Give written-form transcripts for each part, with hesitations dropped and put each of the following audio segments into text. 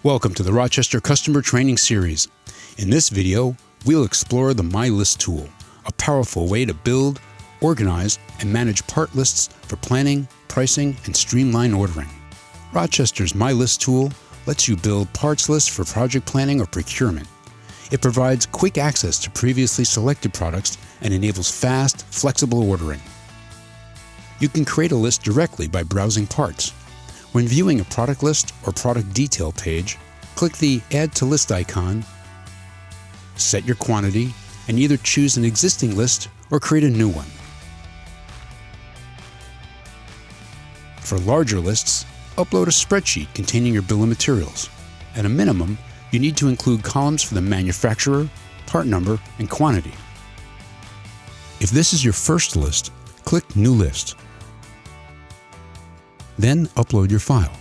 Welcome to the Rochester Customer Training Series. In this video, we'll explore the MyList tool, a powerful way to build, organize, and manage part lists for planning, pricing, and streamlined ordering. Rochester's MyList tool lets you build parts lists for project planning or procurement. It provides quick access to previously selected products and enables fast, flexible ordering. You can create a list directly by browsing parts. When viewing a product list or product detail page, click the Add to List icon, set your quantity, and either choose an existing list or create a new one. For larger lists, upload a spreadsheet containing your bill of materials. At a minimum, you need to include columns for the manufacturer, part number, and quantity. If this is your first list, click New List. Then upload your file.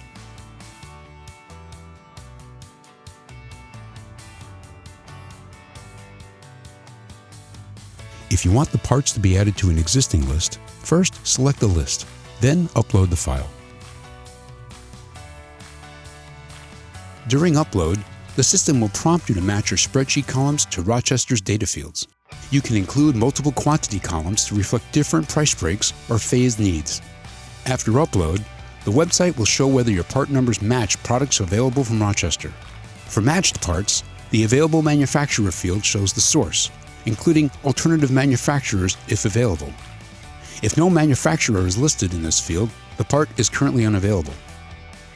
If you want the parts to be added to an existing list, first select the list, then upload the file. During upload, the system will prompt you to match your spreadsheet columns to Rochester's data fields. You can include multiple quantity columns to reflect different price breaks or phased needs. After upload, the website will show whether your part numbers match products available from Rochester. For matched parts, the Available Manufacturer field shows the source, including alternative manufacturers if available. If no manufacturer is listed in this field, the part is currently unavailable.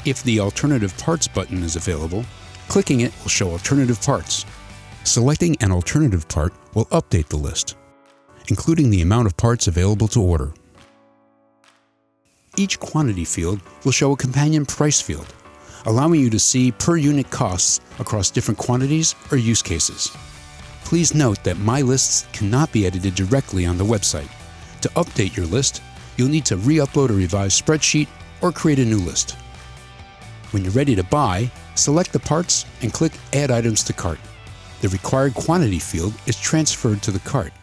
If the Alternative Parts button is available, clicking it will show alternative parts. Selecting an alternative part will update the list, including the amount of parts available to order. Each quantity field will show a companion price field, allowing you to see per unit costs across different quantities or use cases. Please note that MyLists cannot be edited directly on the website. To update your list, you'll need to re-upload a revised spreadsheet or create a new list. When you're ready to buy, select the parts and click Add Items to Cart. The required quantity field is transferred to the cart.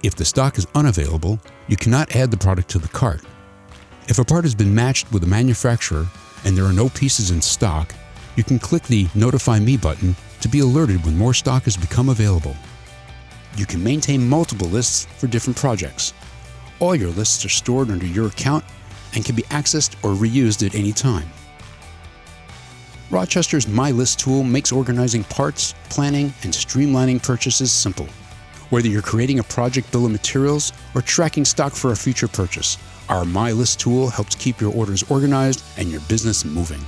If the stock is unavailable, you cannot add the product to the cart. If a part has been matched with a manufacturer and there are no pieces in stock, you can click the Notify Me button to be alerted when more stock has become available. You can maintain multiple lists for different projects. All your lists are stored under your account and can be accessed or reused at any time. Rochester's MyList tool makes organizing parts, planning, and streamlining purchases simple. Whether you're creating a project bill of materials or tracking stock for a future purchase, our MyList tool helps keep your orders organized and your business moving.